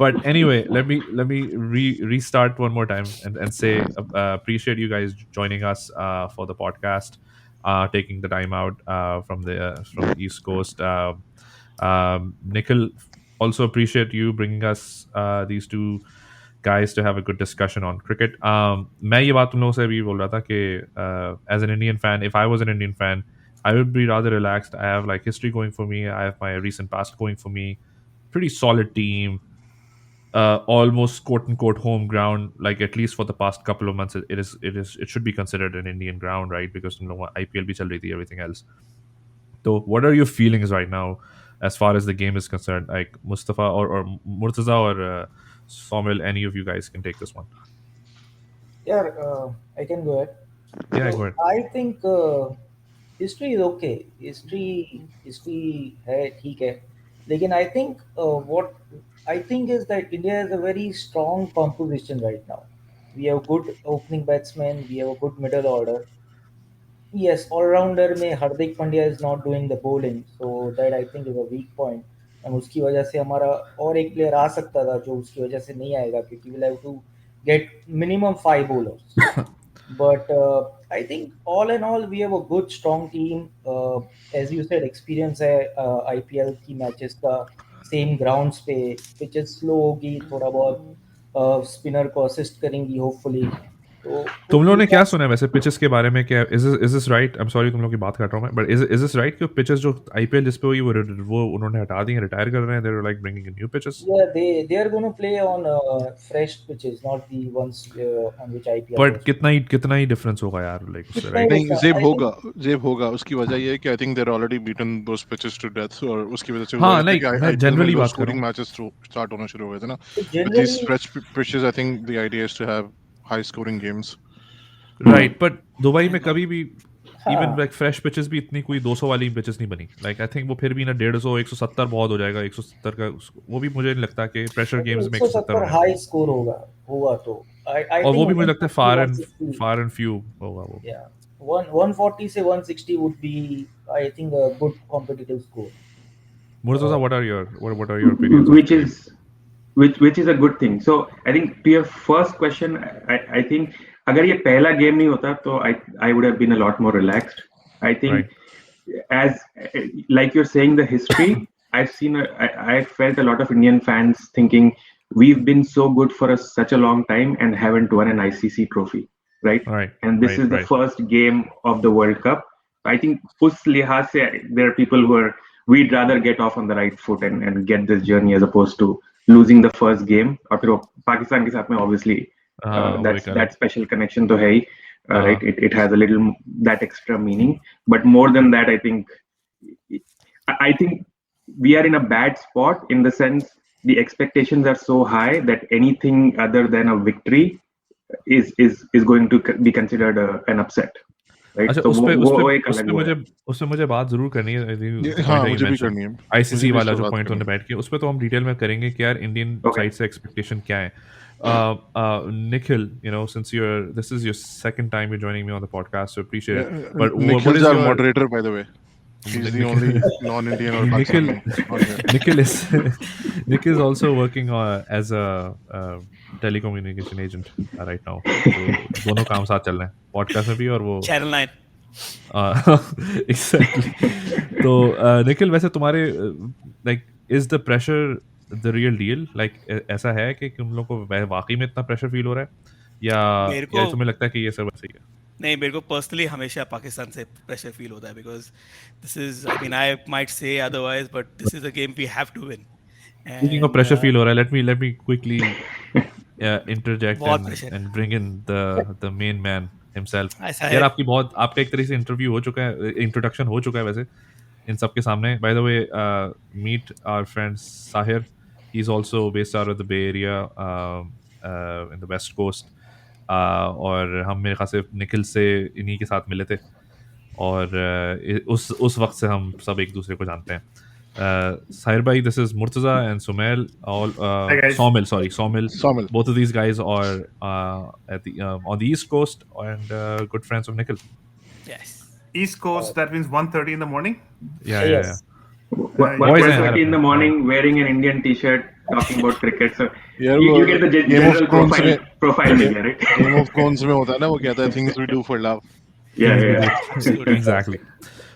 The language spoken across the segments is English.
But anyway, let me restart one more time and say appreciate you guys joining us for the podcast, taking the time out from the East Coast. Nikhil, also appreciate you bringing us these two guys to have a good discussion on cricket. मैं ये बात तुम लोगों से भी बोल रहा था कि as an Indian fan, if I was an Indian fan, I would be rather relaxed. I have like history going for me. I have my recent past going for me. Pretty solid team. Almost quote unquote home ground. Like at least for the past couple of months, it should be considered an Indian ground, right? Because you know IPL bhi chal rahi thi, everything else. So, what are your feelings right now as far as the game is concerned? Like Mustafa or Murtaza or Somil, any of you guys can take this one. Yeah, I can go ahead. Yeah, go So ahead. I think history is okay. History है ठीक है. लेकिन I think what I think is that India has a very strong composition right now. We have good opening batsmen. We have a good middle order. Yes, all-rounder में Hardik Pandya is not doing the bowling, so that I think is a weak point. And उसकी वजह से हमारा और एक player आ सकता था जो उसकी वजह से नहीं आएगा क्योंकि we'll have to get minimum 5 bowlers. But I think all in all we have a good strong team. As you said, experience है IPL की matches का same grounds पे pitches slow होगी थोड़ा बहुत spinner को assist करेंगी hopefully. तो तुम उस लोगों ने क्या हिसाब सुना है वैसे पिचेस के बारे में? क्या is this right? I am sorry तुम लोग की बात कर रहा हूँ मैं, बट इज दिस राइट कि पिचेस जो आईपीएल जिस पे हुई वो उन्होंने हटा दी हैं, रिटायर कर रहे हैं, they are like bringing in new pitches? Yeah, they are going to play on fresh pitches, not the ones on which IPL but was playing. कितना ही डिफरेंस होगा यार, लाइक उससे, कितना राइट? ही नहीं, different, जेब I होगा, think. जेब होगा। उसकी वजह ये है कि I think they're already beaten those pitches to death, और उसकी वजह से हुआ हाँ, क्या था नहीं कि मैं आईपीएल में जनरली लो बात कर रहा स्कोरिंग हूँ। मैचेस स्टार्ट होना शुरू हुए थे ना। So with this generally, fresh pitches I think the idea is to have high scoring games. Right, but Dubai में कभी भी इवन हाँ, लाइक फ्रेश पिचेस भी इतनी कोई 200 वाली पिचेस नहीं बनी। लाइक आई थिंक वो फिर भी ना 150 170 बहुत हो जाएगा। 170 का वो भी मुझे नहीं लगता कि प्रेशर I think गेम्स में 170 170 होने हैं। हाई स्कोर होगा तो I और वो think भी मुझे लगता है 140 160. फार एंड फ्यू होगा वो। Yeah, 140 से 160 would be I think a good competitive score. Murtaza, Uh, what are your opinions of which the game? is which is a good thing. So I think to your first question, I think अगर ये पहला game नहीं होता तो I would have been a lot more relaxed. I think Right. as like you're saying the history, I felt a lot of Indian fans thinking we've been so good for such a long time and haven't won an ICC trophy, right? Right. And this is the Right. first game of the World Cup. I think उस लिहाज से there are people who are we'd rather get off on the right foot and get this journey as opposed to losing the first game. और फिर वो पाकिस्तान के साथ में obviously वो भी that correct. special connection तो है ही, right? हाँ। It has a little that extra meaning, but more than that, I think we are in a bad spot in the sense the expectations are so high that anything other than a victory is going to be considered an upset, right? अच्छा, तो उस पे वो एक अलग वो है। उस पे मुझे बात जरूर करनी है। हाँ, मुझे भी करनी है, आईसीसी मुझे भी वाला इस पे जो बात पॉइंट करनी उन्होंने बैठ के उस पे तो हम डिटेल में करेंगे कि यार इंडियन Okay. साइड से एक्सपेक्टेशन क्या है। Nikhil, since this is your second time you're joining me on the podcast, so appreciate it. But what Nikhil's is our your moderator, by the way. He's the only non-Indian or Nikhil, Pakistani on here. Nikhil is Nikhil is also working as a telecommunication agent right now. So दोनों काम साथ चल रहे हैं, podcast में भी और वो Channel 9. एग्जैक्टली। तो निखिल, वैसे तुम्हारे like is the pressure the real deal? Like ऐसा है कि तुम लोग को वाकई में इतना प्रेशर फील हो रहा है, मेरे या को तुम्हें लगता है कि ये सब सही है? नहीं, मेरे को पर्सनली हमेशा पाकिस्तान से प्रेशर फील होता है because this is I mean I might say otherwise but this is a game we have to win Speaking of pressure feel हो रहा है, let me quickly interject बहुत pressure and bring in the main man himself. ऐसा यार है। आपका एक तरह से इंटरव्यू हो चुका है, इंट्रोडक्शन हो चुका है वैसे इन सब के सामने. By the way, meet our friend Sahir. He's also based out of the Bay Area, in the West Coast. और हम मेरे ख्याल से निखिल से इन्हीं के साथ मिले थे, और उस वक्त से हम सब एक दूसरे को जानते हैं. Sahir bhai, this is Murtaza and Sumail. Hi, guys. Somil. Somil. Both of these guys are at the on the East Coast and good friends of Nikhil. Yes. East Coast, that means 1:30 in the morning. Yeah. yes. Boys हैं यार 1:30 in the अपने। morning, wearing an Indian T-shirt, talking about cricket. So यार you वो get the game of general thrones में profile मिल गया, right? Game of thrones में होता है ना, वो कहता है things we do for love. Yeah, Things we yeah. do. Absolutely. Exactly.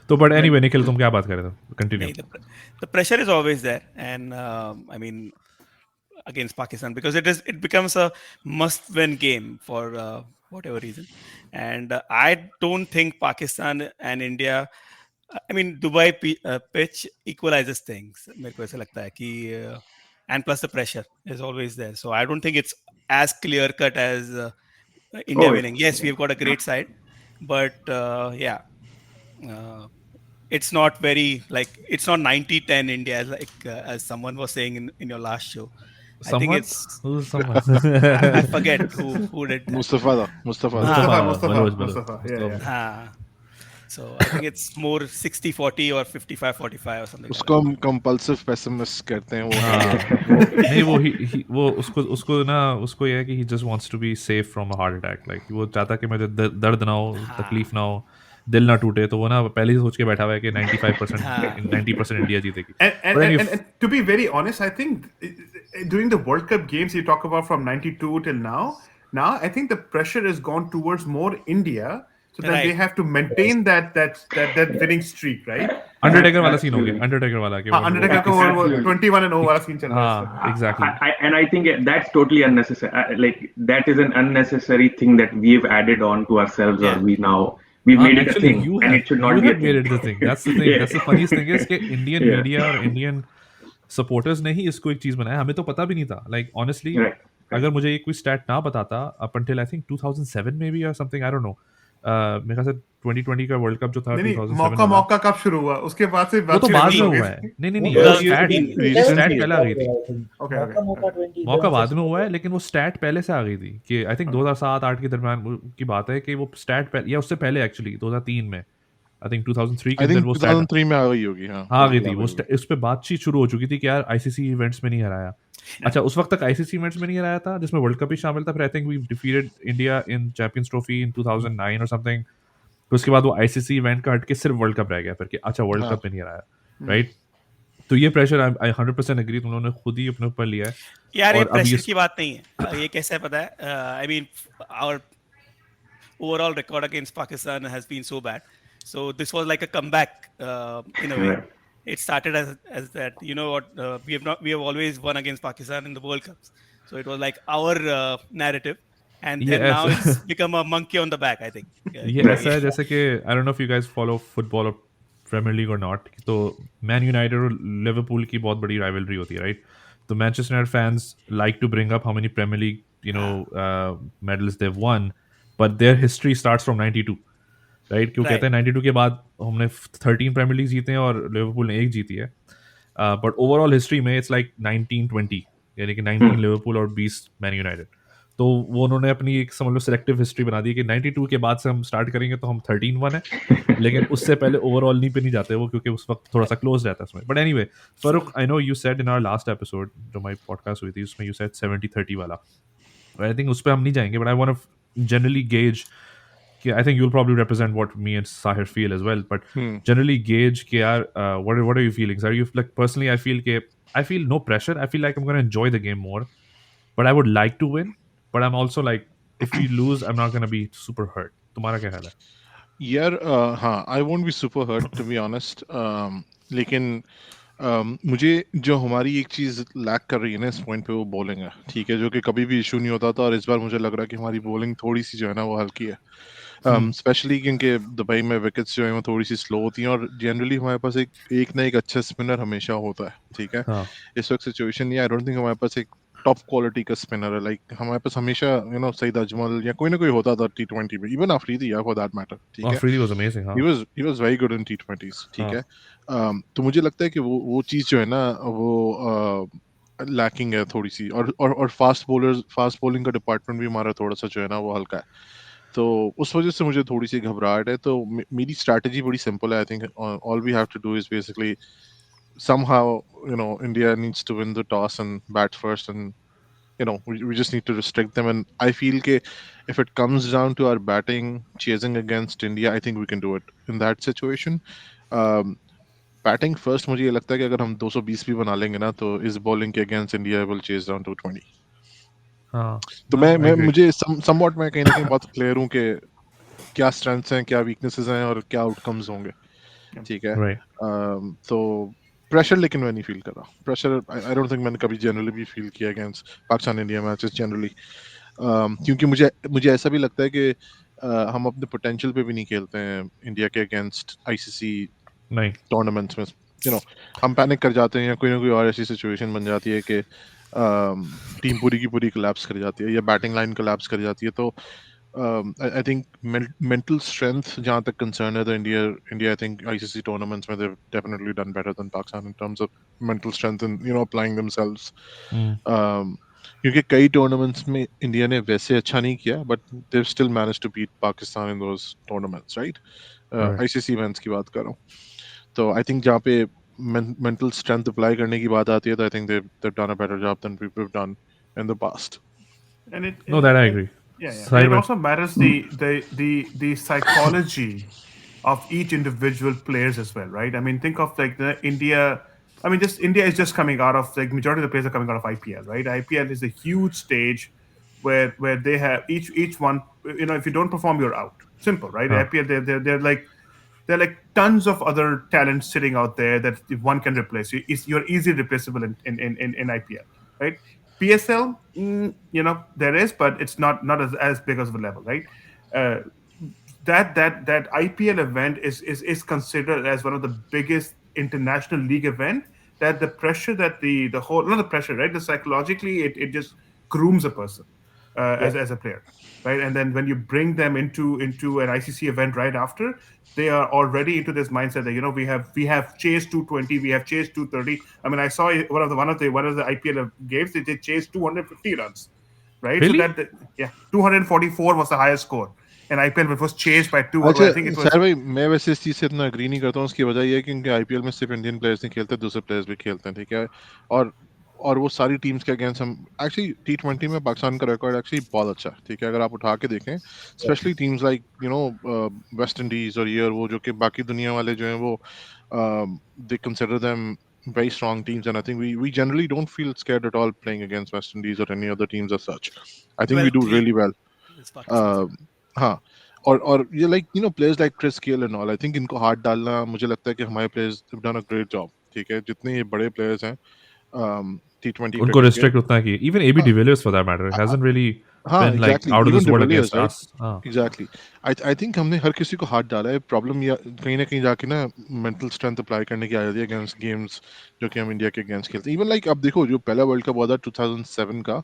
तो but anyway निखिल तुम क्या बात कर रहे थे? Continue. नहीं, the pressure is always there, and I mean, against Pakistan, because it becomes a must-win game for whatever reason, and I don't think Pakistan and India. I mean, Dubai pitch equalizes things. मेरे को ऐसा लगता है कि and plus the pressure is always there. So I don't think it's as clear cut as India Oh, winning. Yes, we've got a great side, but yeah. Uh, it's not very like it's not 90-10 India like as someone was saying in your last show. I think Someone? it's Who's someone? I forget who did that. Mustafa Mustafa, Mustafa. Manoj. Yeah. Ah, so I think it's more 60-40 or 55-45 or something. उसको हम compulsive pessimist कहते हैं. वो हाँ, नहीं वो उसको ना उसको ये है कि he just wants to be safe from a heart attack. Like वो चाहता कि मुझे दर्द ना हो, तकलीफ ना हो, दिल ना टूटे. तो वो ना पहले ही सोच के बैठा हुआ है कि 90% इंडिया जीतेगी. And to be very honest, I think during the World Cup games you talk about from 92 till now I think the pressure has gone towards more India, so that Right. they have to maintain that winning streak, right? Undertaker वाला scene हो गया. Undertaker वाला कि Undertaker का वो 21-0 वाला scene चल रहा है. हाँ, exactly. And I think that's totally unnecessary. Like that is an unnecessary thing that we've added on to ourselves, or we've made it a Actually, thing, and it should not you be a have made thing. it the thing. That's the thing. Yeah. That's the funniest thing is कि Indian Yeah. media और Indian supporters ने ही इसको एक चीज बनाया. हमें तो पता भी नहीं था. Like honestly, Right. अगर मुझे ये कोई stat ना बताता up until I think 2007 maybe or something, I don't know. मेरे ख्याल से 2020 का वर्ल्ड कप जो था नहीं 2007 मौका कब शुरू हुआ? उसके बाद से वो तो बाद में हो हुआ गई. है. नहीं वो ये तो stat recently पहले आ गई थी. Okay. मौका बाद में हुआ है लेकिन वो स्टैट पहले से आ गई थी कि आई थिंक 2007-8 के दरमियान की बात है कि वो स्टैट या उससे पहले एक्चुअली 2003 में आई थिंक 2003 के आई अंदर थिंक वो स्टैट 2003 में आ गई होगी. हाँ, आ गई थी. वो उस पे बातचीत शुरू हो चुकी थी कि यार आईसीसी इवेंट्स में नहीं हराया. अच्छा उस वक्त तक आईसीसी इवेंट्स में नहीं हराया था जिसमें वर्ल्ड कप भी शामिल था. फिर I think we defeated India in champions trophy in 2009 और समथिंग. तो उसके बाद वो आईसीसी इवेंट का हट के सिर्फ वर्ल्ड कप रह गया फिर कि अच्छा वर्ल्ड कप में नहीं हराया. राइट. तो ये प्रेशर आई 100% एग्री तुम लोगों ने खुद ही अपने ऊपर लिया है. यार ये और अभी प्रेशर की बात नहीं है. ये कैसे है पता है? I mean, our overall record against Pakistan has been so bad. So this was like a comeback in a way. Right. It started as that, you know what, we have always won against Pakistan in the World Cups. So it was like our narrative, and then Yes. now it's become a monkey on the back, I think. ये ऐसा है जैसे कि I don't know if you guys follow football और premier league और not. तो Man United और Liverpool की बहुत बड़ी राइवलरी होती है. राइट. तो Manchester United fans like to bring up how many premier league medals they have won, but their history starts from 92. Right. क्यों कहते हैं 92 के बाद हमने 13 प्रीमियर लीग जीते हैं और लिवरपूल ने एक जीती है. बट ओवरऑल हिस्ट्री में इट्स लाइक 19-20, यानी कि 19 लिवरपूल और 20 मैन यूनाइटेड. तो वो उन्होंने अपनी एक समझ लो सिलेक्टिव हिस्ट्री बना दी कि 92 के बाद से हम स्टार्ट करेंगे तो हम 13-1 है, लेकिन उससे पहले ओवरऑल नहीं पे नहीं जाते वो, क्योंकि उस वक्त थोड़ा सा क्लोज रहता है उसमें. But anyway Farooq, I know you said in our last episode जो हमारी पॉडकास्ट हुई थी उसमें यू सेड 70-30 वाला. आई थिंक उस पर हम नहीं जाएंगे, but I want to generally gauge I think you'll probably represent what me and Sahir feel as well, but generally gauge कि यार what are your feelings? Are you like personally? I feel no pressure. I feel like I'm going to enjoy the game more, but I would like to win. But I'm also like, if we lose, I'm not going to be super hurt. तुम्हारा क्या ख्याल है? यार हाँ, I won't be super hurt to be honest. लेकिन मुझे जो हमारी एक चीज़ लैक कर रही है ना इस पॉइंट पे वो बॉलिंग है. ठीक है, जो कि कभी भी इशू नहीं होता था, और इस बार मुझे लग रहा है कि हमारी बॉलिंग थोड़ी सी जो है ना वो हल्की है. स्पेशली क्योंकि दुबई में विकेट्स जो है वो थोड़ी सी स्लो होती हैं, और जनरली हमारे पास एक ना एक अच्छा स्पिनर हमेशा होता है. ठीक है. हाँ. इस वक्त सिचुएशन ये आई डोंट थिंक हमारे पास एक टॉप क्वालिटी का स्पिनर है. लाइक हमारे पास हमेशा सईद अजमल या कोई ना कोई होता था T20 में, even Afridi for that matter. ठीक है. Afridi was amazing. हाँ. he was very good in T20s. ठीक है. तो मुझे लगता है कि वो चीज़ जो है ना वो लैकिंग है थोड़ी सी, और फास्ट बॉलिंग का डिपार्टमेंट भी हमारा थोड़ा सा जो है ना वो हल्का है. तो उस वजह से मुझे थोड़ी सी घबराहट है. तो मेरी स्ट्रैटेजी बड़ी सिंपल है. I think all we have to do is basically somehow India needs to win the toss and bat first, and we just need to restrict them. And I feel that if it comes down to our batting chasing against India, I think we can do it in that situation. Batting first मुझे ये लगता है कि अगर हम 220 भी बना लेंगे ना तो इस बॉलिंग के against India will chase down 220. हाँ, तो I मैं agree. मुझे समवॉट मैं कहीं ना कहीं बहुत क्लियर हूँ कि क्या स्ट्रेंथ्स हैं, क्या वीकनेसेस हैं और क्या आउटकम्स होंगे. ठीक है. Right. तो प्रेशर लेकिन मैं नहीं फील कर रहा. प्रेशर आई डोंट थिंक मैंने कभी जनरली भी फील किया against Pakistan India matches generally, क्योंकि मुझे ऐसा भी लगता है कि हम अपने पोटेंशियल पे भी नहीं खेलते हैं इंडिया के अगेंस्ट आईसीसी नहीं. टूर्नामेंट्स में. हम पैनिक कर जाते हैं या कोई ना कोई और ऐसी सिचुएशन बन जाती है कि टीम पूरी की पूरी कोलैप्स कर जाती है या बैटिंग लाइन कोलैप्स कर जाती है. तो I think mental strength जहाँ तक concern है तो India I think ICC tournaments में they've definitely done better than Pakistan in terms of mental strength and applying themselves. क्योंकि कई tournaments में India ने वैसे अच्छा नहीं किया but they've still managed to beat Pakistan in those tournaments, right? Right. ICC events की बात कर रहा हूँ. तो I think जहाँ पे mental strength apply करने की बात आती है तो I think they've done a better job than we've done in the past. And No, that I agree. Yeah. Side And it by- also matters the psychology of each individual players as well, right? I mean, think of like the India. I mean, just India is just coming out of like majority of the players are coming out of IPL, right? IPL is a huge stage where they have each one. If you don't perform, you're out. Simple, right? Huh. IPL, they're like tons of other talents sitting out there that one can replace. You're easily replaceable in IPL, right? PSL, there is, but it's not as big as of a level, right? That IPL event is considered as one of the biggest international league event. That the pressure that the whole, not the pressure, right? The psychologically it just grooms a person as a player, right? And then when you bring them into an ICC event right after, they are already into this mindset that we have chased 220, we have chased 230. I mean, I saw one of the IPL games they chased 250 runs, right? Really? So 244 was the highest score in IPL, which was chased by two. अच्छा I think it was. Sir भाई, मैं वैसे इस चीज़ से इतना agree नहीं करता हूँ. उसकी वजह ये है क्योंकि आईपीएल में सिर्फ इंडियन प्लेयर्स नहीं खेलते, दूसरे प्लेयर्स भी खेलते हैं. ठीक है. और वो सारी टीम्स के अगेंस्ट हम एक्चुअली T20 में पाकिस्तान का रिकॉर्ड एक्चुअली बहुत अच्छा है. ठीक है. अगर आप उठा के देखें, specially teams like West Indies और ये और वो, जो कि बाकी दुनिया वाले जो हैं वो they consider them very strong teams, and I think we generally don't feel scared at all playing against West Indies or any other teams as such. I think we do really well. हाँ. और ये players like Chris Gayle and all, I think इनको हाथ डालना, मुझे लगता है कि हमारे players have done a great job. ठीक है. जितने ये बड़े players हैं T20 उनको restrict उतना किया. Even AB de Villiers for that matter hasn't really been exactly. like out of Even this world de Villiers, against right? us. Exactly. I think हमने हर किसी को हाथ डाला है. प्रॉब्लम या कहीं ना कहीं जाके ना मेंटल स्ट्रेंथ अप्लाई करने की आ जाती है अगेंस्ट गेम्स जो कि हम इंडिया के अगेंस्ट खेलते हैं. इवन अब देखो जो पहला वर्ल्ड कप हुआ था 2007 का,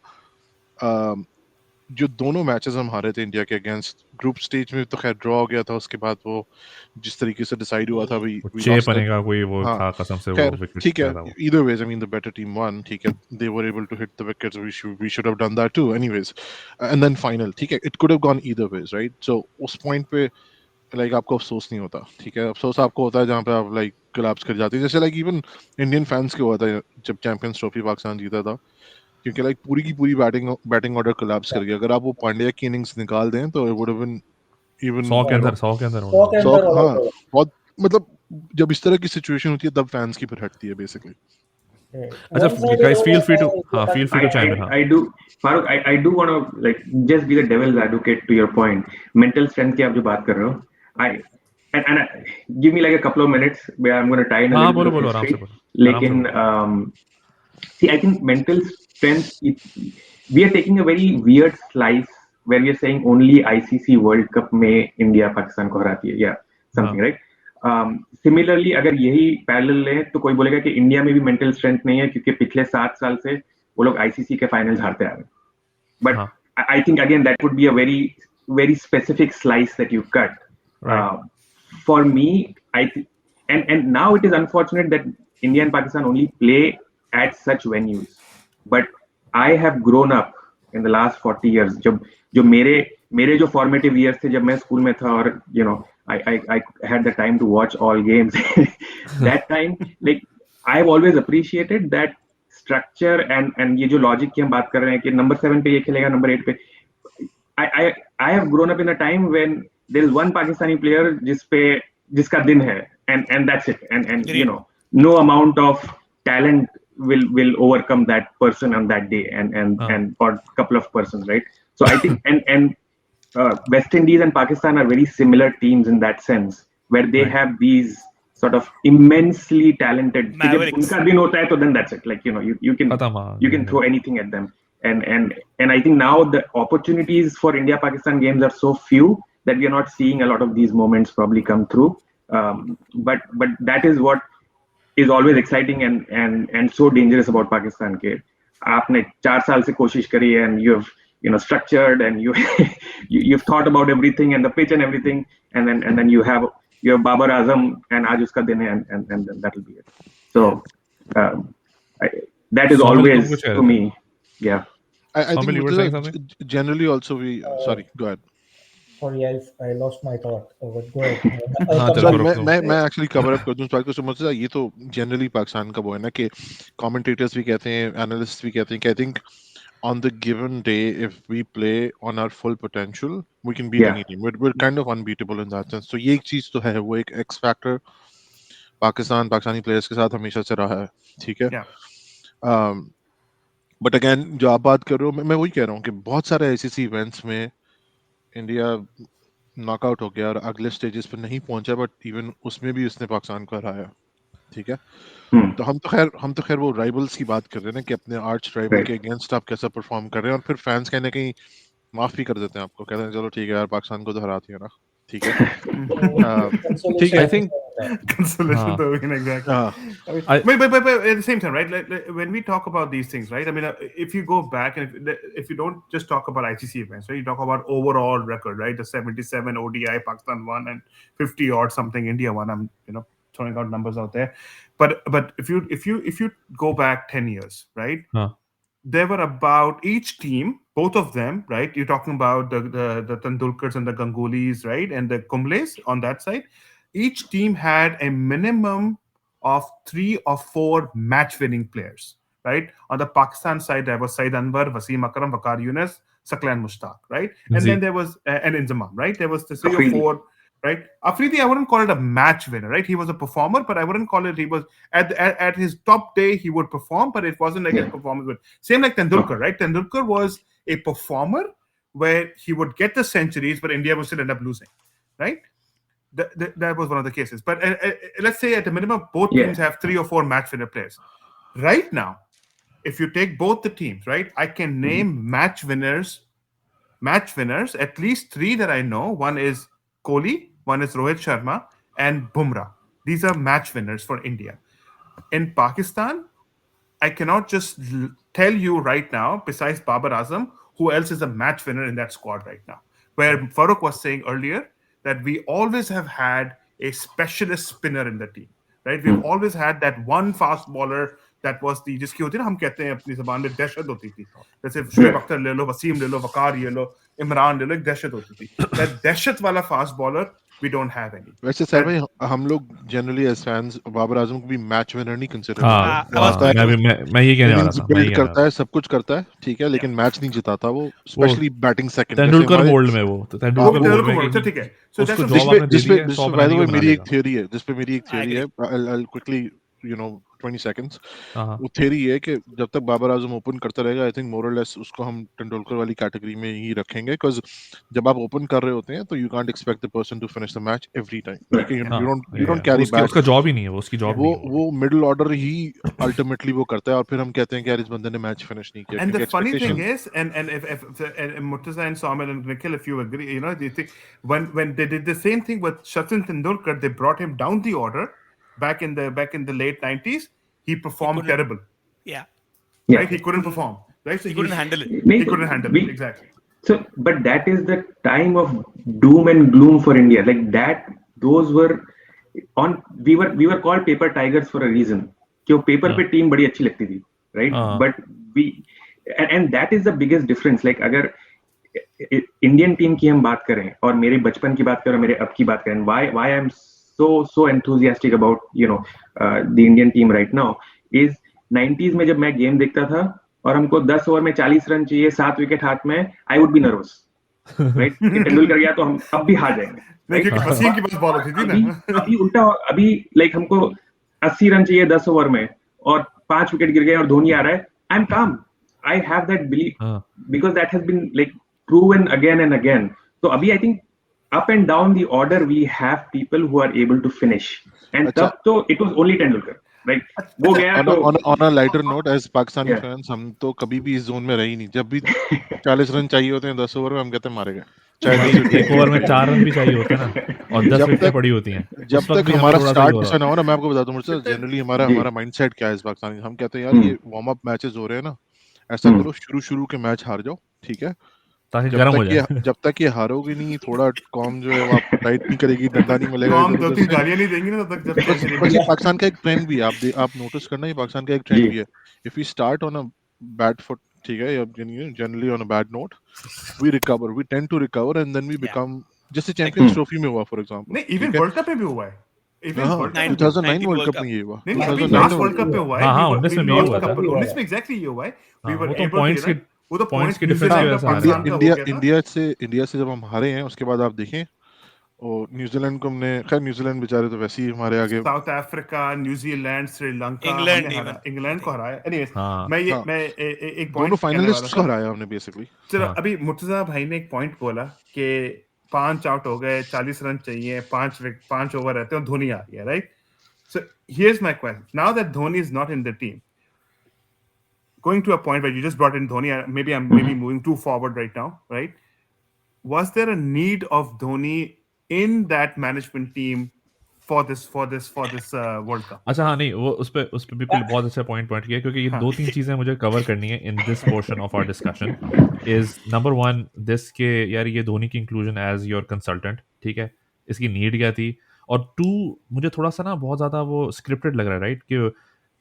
जो दोनों मैचेस हम हारे थे इंडिया के अगेंस्ट, ग्रुप स्टेज में तो खैर ड्रॉ हो गया था. उसके बाद वो जिस तरीके से डिसाइड हुआ था भाई चेप बनेगा कोई वो हाँ, था कसम से वो खैर विकेट ठीक है. था वो. either ways, I mean the better team won. ठीक है. They were able to hit the wickets. We should have done that too anyways. And then final, ठीक है, it could have gone either ways, right? So उस point पे आपको अफसोस नहीं होता. ठीक है. अफसोस आपको होता है जहाँ पे आप कोलैप्स कर जाते हैं. जैसे इवन इंडियन फैंस के हुआ था जब चैंपियंस ट्रॉफी पाकिस्तान जीता था, क्योंकि पूरी की पूरी बैटिंग ऑर्डर कोलैप्स कर गया. अगर आप वो पांड्या की इनिंग्स निकाल दें तो it would have been even 100 के अंदर हाँ, बहुत मतलब जब इस तरह की सिचुएशन होती है तब फैंस की फिर हटती है बेसिकली. अच्छा, guys, feel free to chime in. I do, Farooq, I do want to just be the devil's advocate to your point. Mental strength की आप जो बात कर रहे हो, give me a couple of minutes where I'm going to tie in a little bit of history. लेकिन see, I think mental strength, we are taking a very weird slice where we are saying only ICC World Cup में India Pakistan को हराती है, something, right? Similarly, अगर यही parallel लें तो कोई बोलेगा कि इंडिया में भी मेंटल स्ट्रेंथ नहीं है क्योंकि पिछले 7 साल से वो लोग आईसीसी के फाइनल्स हारते आ रहे हैं. But I think again that would be a very specific slice that you cut. For me, and now it is unfortunate that India and Pakistan only play at such venues. But I have grown up in the last 40 years. जो मेरे जो formative years थे जब मैं school में था और I had the time to watch all games. That time, I have always appreciated that structure and ये जो logic की हम बात कर रहे हैं कि number 7 पे ये खेलेगा, number 8 पे. I have grown up in a time when there is one Pakistani player जिसका दिन है and that's it. And you know, no amount of talent will overcome that person on that day, and or couple of persons, right? So I think and West Indies and Pakistan are very similar teams in that sense, where they have these sort of immensely talented. Mavericks. उनका दिन होता है, तो then that's it. Like, you know, you can throw anything at them. And I think now the opportunities for India-Pakistan games are so few that we are not seeing a lot of these moments probably come through. But that is what is always exciting and so dangerous about Pakistan. के आपने 4 साल से कोशिश करी and you've structured and you've thought about everything and the pitch and everything, and then you have Babar Azam and आज उसका दिन है, and then that will be it. So that is always to me. Yeah. I think Somebody were saying something? generally also we sorry, go ahead. Sorry, I lost my thought. But go ahead. चलो, मैं actually cover up कर दूं इस बात को। समझता ये तो जनरली पाकिस्तान का वो है ना कि कमेंटेटर्स भी कहते हैं, एनालिस्ट्स भी कहते हैं कि I think on the given day, if we play on our full potential, we can beat any team. We're kind of unbeatable in that sense. So ये एक चीज तो है, वो एक X factor पाकिस्तानी प्लेयर्स के साथ हमेशा से रहा है, ठीक है। बट अगेन जो आप बात कर रहे हो, मैं वही कह रहा हूँ कि बहुत सारे ICC इवेंट्स में इंडिया नॉकआउट हो गया और अगले स्टेजेस पर नहीं पहुंचा, बट इवन उसमें भी उसने पाकिस्तान को हराया, ठीक है। तो हम तो खैर वो राइवल्स की बात कर रहे हैं ना कि अपने आर्च राइवल के अगेंस्ट आप कैसा परफॉर्म कर रहे हैं, और फिर फैंस कहने कहीं माफ भी कर देते हैं आपको, कहते हैं चलो ठीक है यार पाकिस्तान को तो हराती है ना, ठीक है। ठीक है, I think consolation though, exactly. But at the same time, right? Like, when we talk about these things, right? I mean, if you go back and if you don't just talk about ICC events, right? You talk about overall record, right? The 77 ODI Pakistan won and 50 odd something India won. I'm throwing out numbers out there, but if you go back 10 years, right? There were about each team, both of them, right? You're talking about the Tendulkars and the Gangulis, right? And the Kumbles on that side. Each team had a minimum of 3 or 4 match-winning players, right? On the Pakistan side, there was Saeed Anwar, Wasim Akram, Waqar Yunus, Saqlan Mushtaq, right? And then there was and Inzamam, right? There was the 3 or 4, right? Afridi, I wouldn't call it a match winner, right? He was a performer, but I wouldn't call it. He was at his top day, he would perform, but it wasn't like his performance. But same like Tendulkar, right? Tendulkar was a performer where he would get the centuries, but India would still end up losing, right? That was one of the cases. But let's say at the minimum, both teams have 3 or 4 match winner players. Right now, if you take both the teams, right, I can name match winners, at least 3 that I know. One is Kohli, one is Rohit Sharma, and Bumrah. These are match winners for India. In Pakistan, I cannot just tell you right now, besides Babar Azam, who else is a match winner in that squad right now. Where Farooq was saying earlier that we always have had a specialist spinner in the team, right? We've always had that one fast bowler that was the जिसकी होती है ना, हम कहते हैं अपनी ज़बान में दहशत होती थी, जैसे शुएब अख्तर ले लो, वसीम ले लो, वकार ले लो, इमरान ले लो, एक दहशत होती थी। That दहशत वाला fast bowler we don't have any. वैसे सर भाई हम लोग generally as fans Babar Azam को भी मैच विनर नहीं कंसीडर करते। मैं ये कहने वाला था, बिल्ड करता है, सब कुछ करता है, ठीक है, लेकिन मैच नहीं जिताता वो, specially batting second. Tendulkar mould में वो, तो तेंदुलकर मोल्ड में ठीक है। So that's जिसपे मेरी एक थियरी है, I'll quickly 20 seconds. वो थियरी है कि जब तक बाबर आजम ओपन करता रहेगा, आई थिंक मोर और लेस उसको हम तेंदुलकर वाली कैटेगरी में ही रखेंगे, बिकॉज़ जब आप ओपन कर रहे होते हैं तो you can't expect the person to finish the match every time. You don't carry back, उसका जॉब ही नहीं है वो, उसकी जॉब नहीं है वो मिडिल ऑर्डर ही अल्टीमेटली वो करता है, और फिर हम कहते हैं कि यार इस बंदे ने मैच फिनिश नहीं किया। And the funny thing is, and if Murtaza and Somil and Nikhil, if you agree, they think when they did the same thing with Sachin Tendulkar, they brought him down the order back in the late 90s. He performed terrible. Yeah. Right? He couldn't perform. Right? So he couldn't handle it. He couldn't handle it. Exactly. So, but that is the time of doom and gloom for India. Like that, those were we were called paper tigers for a reason. क्यों paper पे team बड़ी अच्छी लगती थी, right? But and that is the biggest difference. Like अगर Indian team की हम बात करें और मेरे बचपन की बात करें, मेरे अब की बात करें, why I'm so enthusiastic about the Indian team right now is 90s में जब मैं गेम देखता था और हमको 10 ओवर में 40 रन चाहिए, 7 विकेट हाथ में, I would be nervous. Right? कि तेंदुलकर गया तो हम अब भी हार जाएंगे, नहीं, राइट? क्योंकि वसीम की पास बॉल होती थी अभी ना। अभी उल्टा, अभी लाइक हमको 80 रन चाहिए 10 ओवर में और 5 विकेट गिर गए और धोनी आ रहा है, आई एम काम, आई हैव दैट बिलीफ हाँ because that has been like proven again and again. So Abhi, I think up and down the order we have people who are able to finish. And अच्छा, tab to it was only Tendulkar, right? वो अच्छा, गया on a, तो on a, on a lighter note, as Pakistani yeah. fans, हम तो कभी भी इस जोन में रहे ही नहीं. जब भी 40 रन चाहिए होते हैं 10 ओवर में, हम कहते हैं मारे गए, चाहे भाई 10 विकेट एक ओवर में गिरे. 4 रन भी चाहिए होते हैं ना, और 10 जब विकेटें तक पड़ी होती हैं, जब उस वक्त तक भी हमें हमारा थोड़ा सा ही स्टार्ट हो रहा अच्छा ना होता हो ना, मैं आपको बताता हूँ मुझे जनरली हमारा जी. हमारा माइंडसेट क्या है इस पाकिस्तानी. हम कहते हैं यार ये वार्म अप मैचेस हो रहे हैं ना, ऐसा करो शुरू के मैच हार जाओ, ठीक है. ताकि गर्म हो जाए. जब तक ये हारोगे नहीं, थोड़ा कॉम जो है वो आपको टाइट नहीं करेगी, डंडा नहीं मिलेगा कॉम इधर उधर 2-3 से. गालियां नहीं देंगी ना तब तक, जब बस तक बस ये पाकिस्तान का एक ट्रेंड भी है. आप नोटिस करना, ये पाकिस्तान का एक ट्रेंड जी. भी है. If we start on a bad foot, ठीक है, या generally on a bad note, we recover, we tend to recover and then we become, जैसे चैंपियंस ट्रॉफी में हुआ फॉर एग्जांपल. नहीं, इवन ठीक है, वर्ल्ड कप में भी हुआ है. इवन हाँ, वर्ल्ड कप में भी हुआ है. 2009 19 वर्ल्ड वर्ल्ड कप में कप. ये हुआ. नहीं, अभी 2009 लास्ट में वर्ल्ड कप में हुआ है. हाँ, हाँ, We 19 में भी lost हुआ a था. couple. 19 में एग्जैक्टली ये हुआ है. We हाँ, were वो तो able to, पॉइंट्स you के know, वो तो पॉइंट्स पॉइंट्स के डिफरेंस की न्यूजीलैंड वजह का से हारे. पाकिस्तान का हो गया था. इंडिया से जब हम हारे हैं, उसके बाद आप देखें, और न्यूजीलैंड को हमने, खैर न्यूजीलैंड बेचारे तो वैसे ही हमारे आगे. South Africa, New Zealand, Sri Lanka, England हमने हारा, even, इंग्लैंड I को think. हराया. एनीवेज, हाँ मैं ये हाँ, मैं एक दोनों पॉइंट कहने वाला फाइनलिस्ट्स को था. हराया हमने बेसिकली. चलो, हाँ अभी मुर्तजा भाई ने एक पॉइंट बोला कि 5 आउट हो गए, 40 रन चाहिए, 5 ओवर रहते हैं, धोनी आ गया, right? So here's my question. Now that Dhoni is not in the team, going to a point where you just brought in Dhoni, maybe I'm maybe moving too forward right now, right? Was there a need of Dhoni in that management team for this World Cup? अच्छा, हाँ, नहीं, वो उस पे बिल्कुल बहुत अच्छा point किया, क्योंकि ये हाँ. 2-3 चीज़ें मुझे कवर करनी है in this portion of our discussion. Is number 1 this के यार, ये धोनी की इंक्लूजन एज योर कंसल्टेंट, ठीक है, इसकी नीड क्या थी. और 2, मुझे थोड़ा सा ना बहुत ज़्यादा वो स्क्रिप्टेड लग रहा है, राइट, कि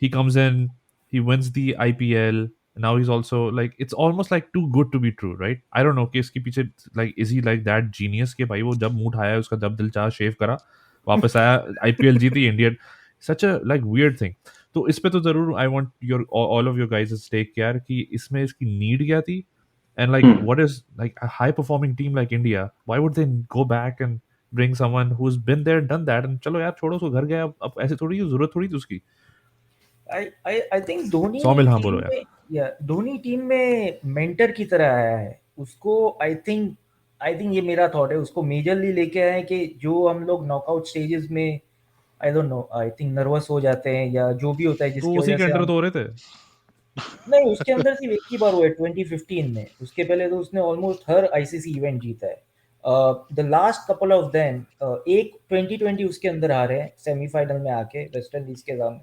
he comes in, he wins the IPL, now is also like it's almost like too good to be true, right. I don't know कि इसके पीछे like is he like that genius कि भाई वो जब मूड आया उसका, जब दिल चाहा शेव करा, वापस आया, IPL जीती, Indian, such a like weird thing. तो इस पे तो जरूर I want your all of your guys take care कि इसमें इसकी नीड क्या थी, and like what is like a high performing team like India, why would they go back and bring someone who has been there done that, and चलो यार छोड़ो उसको, घर गया, अब ऐसे थोड़ी जरूरत थोड़ी थी उसकी. I think धोनी 100 मिल, हाँ, टीम बोलो यार. में, या धोनी टीम में मेंटर की तरह आया है. उसको आई थिंक ये मेरा थॉट है, उसको मेजरली लेके आए हैं कि जो हम लोग नॉकआउट स्टेजेस में, आई don't no, I think nervous हो जाते हैं या जो भी होता है, तो जिसकी उसी वजह के से अंडर हम, तो हो रहे थे. नहीं, उसके अंदर सिर्फ एक ही बार हुआ है 2015 में. उसके पहले तो उसने ऑलमोस्ट हर आईसीसी इवेंट जीता है. The last couple of them, एक 2020 उसके अंदर हारे हैं सेमीफाइनल में आके वेस्ट इंडीज के सामने.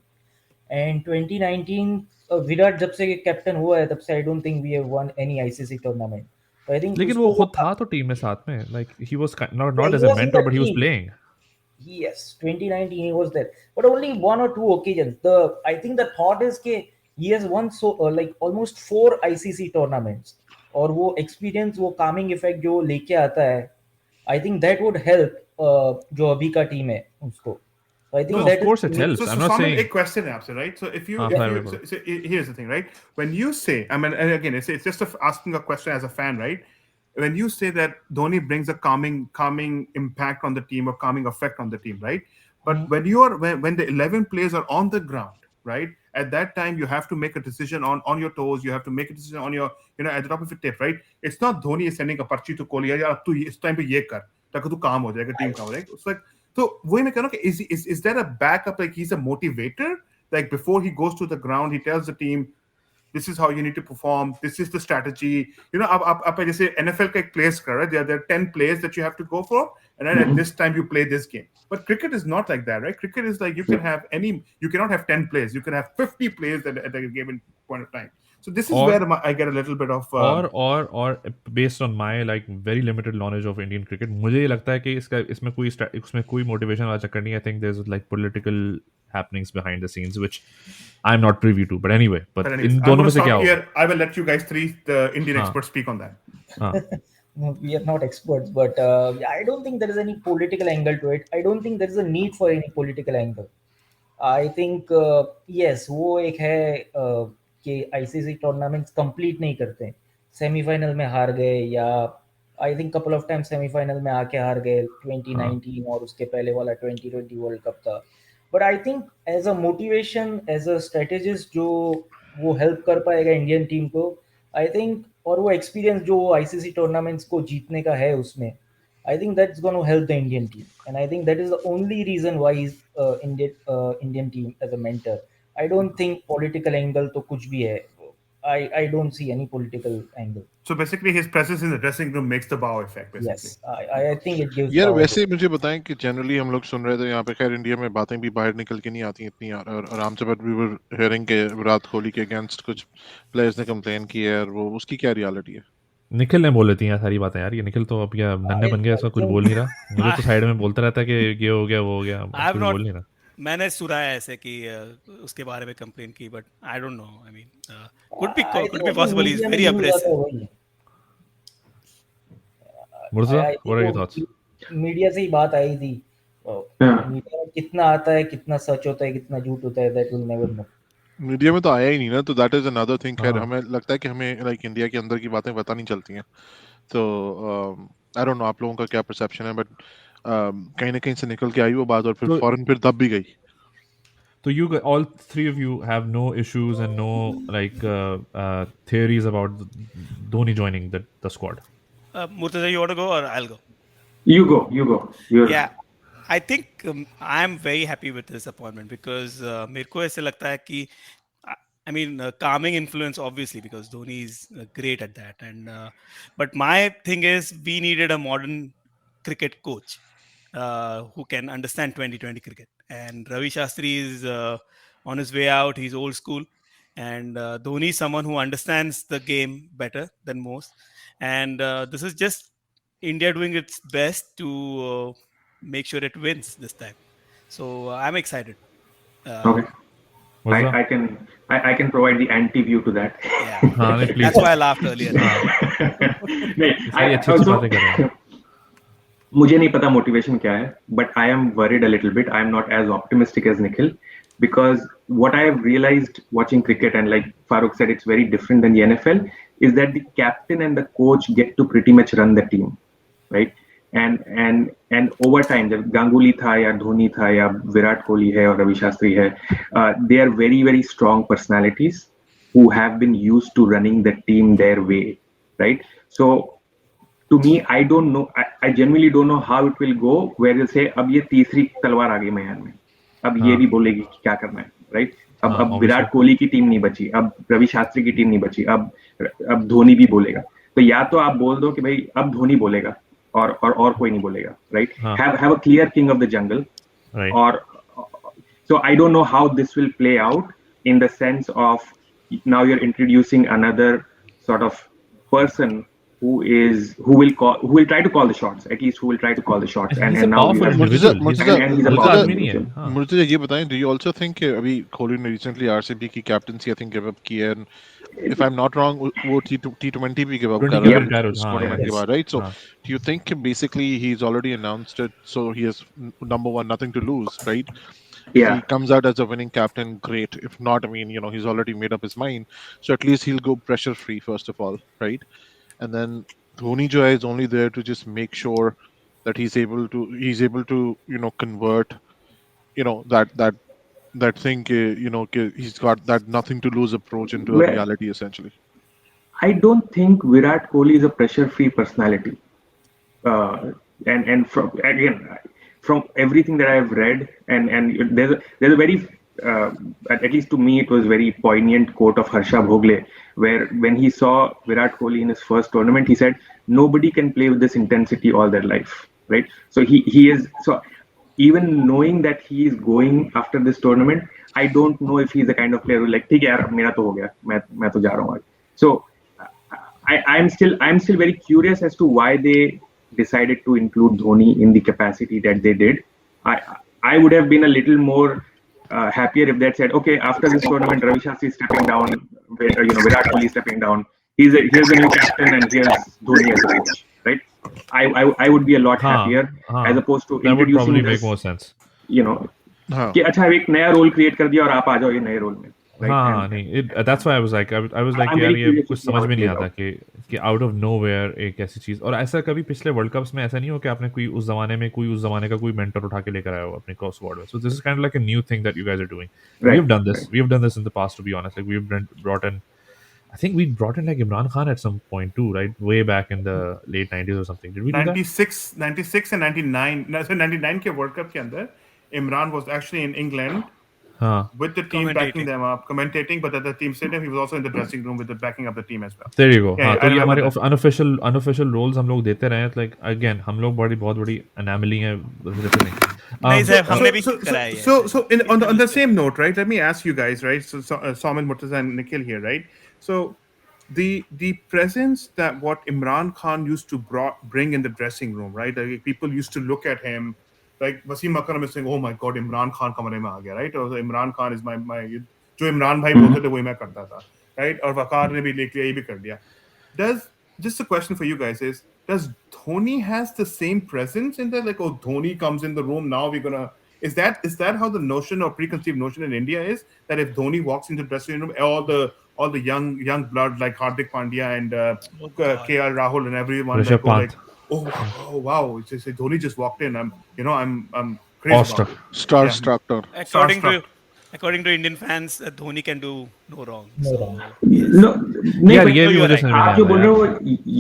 एंड 2019 विराट जब से कैप्टन हुआ है तब से I don't think we have won any ICC tournament. तो आई थिंक लेकिन वो उसको खुद था तो टीम में साथ में, like he was not he as a was in mentor, the but he was team. Playing. Yes, 2019 he was there, but only one or two occasions. I think the thought is कि he has won so like almost 4 ICC tournaments, और वो experience, वो calming effect जो लेके आता है, I think that would help जो अभी का टीम है उसको. So I think No, of that course is it helps. So, I'm not Saumil, saying. a question answer, right? So if you, Fire away, bro. so here's the thing, right? When you say, I mean, and again, it's just asking a question as a fan, right? When you say that Dhoni brings a calming impact on the team or calming effect on the team, right? But when the 11 players are on the ground, right? At that time, you have to make a decision on your toes. You have to make a decision on your, at the top of your tape, right? It's not Dhoni is sending a parchi to Kohli, yeah, tu is time pe ye kar, ताकि तू काम हो जाएगा, team काम हो जाएगा. It's like, so वही मैं कह रहा हूँ कि is that a backup, like he's a motivator, like before he goes to the ground he tells the team this is how you need to perform, this is the strategy, आप जैसे NFL का एक place कर रहा है, there are 10 plays that you have to go for, and then at this time you play this game. But cricket is not like that, right? Cricket is like you cannot have 10 plays, you can have 50 plays at a given point of time. So this is where I get a little bit of और based on my like very limited knowledge of Indian cricket, मुझे ये लगता है कि इसमें कोई motivation वाला चक्कर नहीं है. I think there is like political happenings behind the scenes which I am not privy to, but anyway, but इन दोनों में से क्या होगा. I will let you guys three, the Indian experts, speak on that. No, we are not experts, but I don't think there is any political angle to it. I don't think there is a need for any political angle. I think yes, वो एक है कि ICC tournaments complete नहीं करते, semifinal में हार गए या I think couple of time semifinal में आके हार गए 2019 और उसके पहले वाला 2020 वर्ल्ड कप था. But I think as a motivation, as a strategist जो वो हेल्प कर पाएगा इंडियन टीम को, आई थिंक, और वो एक्सपीरियंस जो आईसीसी टूर्नामेंट्स को जीतने का है उसमें, I think that's going to help the Indian team, and I think that is the only reason why he's Indian team as a mentor. I don't think political angle तो कुछ भी है. I don't see any political angle. So basically, his presence in the dressing room makes the wow effect. Basically, Yes, I think it gives. यार power वैसे to- मुझे बताएं कि generally हम लोग सुन रहे थे यहाँ पे, खैर इंडिया में बातें भी बाहर निकल के नहीं आती इतनी, और आराम से, बट वी वर हियरिंग के विराट कोहली के अगेंस्ट कुछ प्लेयर्स ने कंप्लेन की है, और वो उसकी क्या रियलिटी है? निखिल ने बोल लेती हैं सारी बातें यार. ये निखिल तो अब या नन्हे बन गया, ऐसा कुछ बोल नहीं रहा. मुझे तो साइड में बोलता रहता है कि ये हो गया वो हो गया, I have कुछ not. बोल नहीं रहा. मैंने सुना है ऐसे कि उसके बारे में कंप्लेन की, but I don't no. I mean could be I think possible. He's media में very news आता abrasive. है वही. Murtaza, I think what are your वो thoughts? मीडिया से ही बात आई थी. हाँ. मीडिया में कितना आता है, कितना सच होता है, कितना झूठ होता है, that will never know. Media में तो आया ही नहीं ना, तो दैट इज अनदर थिंग. खैर हाँ. हमें लगता है कि हमें लाइक इंडिया के अंदर की बातें पता नहीं चलती हैं, तो आई डोंट नो आप लोगों का क्या परसेप्शन है, बट कहीं ना कहीं से निकल के आई वो बात, और फिर तो- फौरन फिर दब भी गई. So you all three of you have no issues and no theories about Dhoni joining the squad. Murtaza, you want to go or I'll go? You go. You're Yeah, I think I'm very happy with this appointment because मेरे को ऐसे लगता है कि I mean calming influence obviously because Dhoni is great at that, and but my thing is we needed a modern cricket coach who can understand 2020 cricket, and Ravi Shastri is on his way out. He's old school, and Dhoni is someone who understands the game better than most, and this is just India doing its best to make sure it wins this time. So I'm excited. okay. Murtaza? I can provide the anti view to that. Yeah, हाँ, नहीं, please. that's why I laughed earlier. नहीं, सारी अच्छी अच्छी बातें कर रहे हैं. मुझे नहीं पता मोटिवेशन क्या है, but I am worried a little bit. I am not as optimistic as Nikhil because what I have realized watching cricket, and like Farooq said, it's very different than the NFL, is that the captain and the coach get to pretty much run the team, right? And over time, जब गांगुली था या धोनी था या विराट कोहली है और रवि शास्त्री है, they are very very strong personalities who have been used to running the team their way, right? So to me, I don't know. I genuinely don't know how it will go. Where they'll say, अब ये तीसरी तलवार आ गई मैदान में, अब ये भी बोलेगी कि क्या करना है, right? अब विराट कोहली की टीम नहीं बची, अब रवि शास्त्री की टीम नहीं बची, अब धोनी भी बोलेगा. तो या तो आप बोल दो कि भाई अब धोनी बोलेगा और कोई नहीं बोलेगा, right? Have a clear king of the jungle, Right. or so I don't know how this will play out in the sense of now you're introducing another sort of person who will try to call the shots, at least who will try to call the shots, He's a and now powerful you are individual. Murtaza, and he's a Murtaza powerful आदमी नहीं है. individual. हाँ. मुझे ये बताएं, do you also think कि अभी कोहली ने recently RCB की captaincy I think give up की है, and if I'm not wrong वो T20 भी give up कर रहा है Retire इस हाँ, tournament yes. के बाद, right? So हाँ. do you think basically he's already announced it, so he has number one nothing to lose, right? Yeah. If he comes out as a winning captain, great. If not, I mean, you know, he's already made up his mind, so at least he'll go pressure free first of all, right? And then Dhoni jo hai is only there to just make sure that he's able to you know convert, you know, that thing you know he's got that nothing to lose approach into a Well- reality essentially. I don't think Virat Kohli is a pressure-free personality. And from everything that I've read, and there's a very at least to me it was very poignant quote of Harsha Bhogle, where when he saw Virat Kohli in his first tournament, he said nobody can play with this intensity all their life, right? So he is so. Even knowing that he is going after this tournament, I don't know if he's the kind of player who like, ठीक है यार, मेरा तो हो गया, मैं तो जा रहा हूँ. So I'm still very curious as to why they decided to include Dhoni in the capacity that they did. I would have been a little more happier if they had said, okay, after this tournament, Ravi Shastri is stepping down, Virat Kohli is stepping down. Here's a new captain, and here's Dhoni as a coach, right? I would be a lot happier as opposed to that would introducing probably this, make more sense. you know, हाँ. कि अच्छा एक नया role create कर दिया और आप आ जाओ ये नए रोल में. right? हाँ नहीं that's why I was like I was like I'm यार very ये curious to कुछ see how समझ it में नहीं plays आता out. कि out of nowhere एक ऐसी चीज और ऐसा कभी पिछले वर्ल्ड कप्स में ऐसा नहीं हो कि आपने कोई उस जमाने में कोई उस जमाने का कोई मेंटर उठा के लेकर आया हो अपने स्क्वाड में so this is kind of like a new thing that you guys are doing Right, we have done this in the past to be honest like we've brought in I think we brought in like Imran Khan at some point too right way back in the late 90s or something did we do that 96 and 99 so 99 के World Cup के अंदर Imran was actually in England हाँ with the team backing Commentating. them up, commentating, but at the team stadium, he was also in the dressing room with the backing up the team as well. there you go Yeah, हाँ yeah, तो I ये remember हमारे that. unofficial roles हम लोग देते रहे हैं like again हम लोग बहुत बड़ी anomaly है this is the thing नहीं सर हमने भी So, कराया है so on the same note, right? Let me ask you guys, right? So Saumil, Murtaza, and Nikhil here, right? So the presence that what Imran Khan used to bring in the dressing room, right? Like, people used to look at him, like Wasim Akram is saying, "Oh my God, Imran Khan kamare mein aa gaya," right? Or Imran Khan is my जो इमरान भाई बोलते थे वही मैं करता था, right? और वकार ने भी लेके ये भी कर दिया. Does just a question for you guys is does Dhoni has the same presence in there? Like, oh, Dhoni comes in the room, now we're gonna is that how the notion or preconceived notion in India is that if Dhoni walks into the dressing room, all the young blood like Hardik Pandya and Oh God. KL Rahul and everyone Rishabh like go Pant. like, oh wow, it's just Dhoni just walked in. I'm crazy Awestruck. about it. Starstruck. According to Indian fans, Dhoni can do no wrong. No So wrong. yes. No, नहीं यार but ये No, भी you are मुझे right. समझ में आप नहीं जो आता बोल रहे यार हो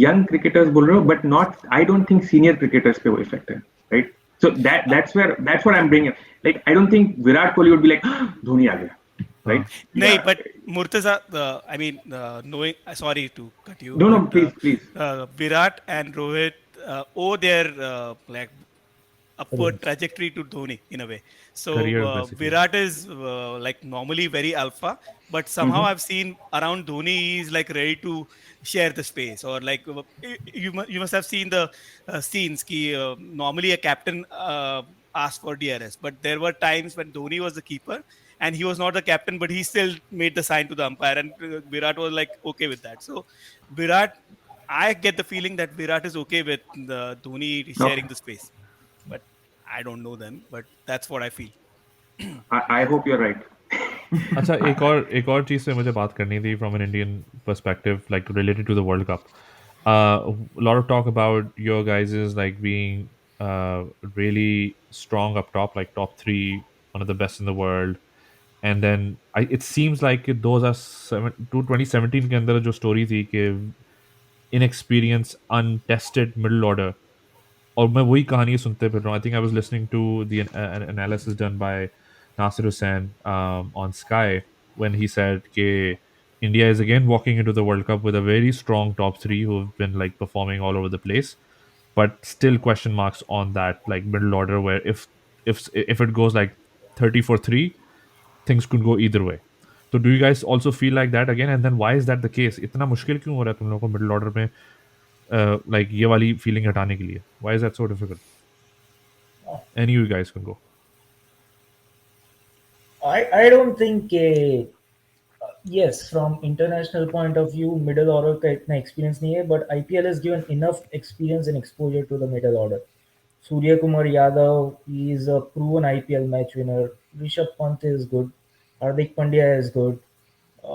यंग क्रिकेटर्स बोल रहे हो but not I don't think senior cricketers पे वो इफेक्ट है right so that's what I'm bringing like I don't think Virat Kohli would be like Dhoni आ गया right No, yeah but Murtaza, I mean, knowing, sorry to cut you, no but please Virat and Rohit owe their like upward Yes. trajectory to Dhoni in a way. So Career, basically. Virat is like normally very alpha, but somehow I've seen around Dhoni he's like ready to share the space or like you must have seen the scenes. Ki, normally a captain asked for DRS, but there were times when Dhoni was the keeper and he was not the captain, but he still made the sign to the umpire, and Virat was like okay with that. So Virat, I get the feeling that Virat is okay with the Dhoni sharing okay the space, but I don't know them, but that's what I feel. I hope you're right अच्छा एक और चीज़ से मुझे बात करनी थी from an Indian perspective like related to the World Cup a lot of talk about your guys' like being really strong up top like top 3 one of the best in the world and then it seems like those are 2017 के अंदर जो story थी कि inexperienced untested middle order और मैं वही कहानी सुनते फिर रहा हूँ I think I was listening to the analysis done by Nasir Hussain on Sky when he said कि India is again walking into the World Cup with a very strong top 3 who have been like performing all over the place but still question marks on that like middle order where if it goes like 30-3 things could go either way so do you guys also feel like that again and then why is that the case इतना मुश्किल क्यों हो रहा है तुम लोगों को middle order में like ये वाली feeling हटाने के लिए why is that so difficult any of you guys can go I don't think yes, from international point of view, middle order का इतना experience नहीं है, but IPL has given enough experience and exposure to the middle order. Surya Kumar Yadav, he is a proven IPL match winner. Rishabh Pant is good. Hardik Pandya is good.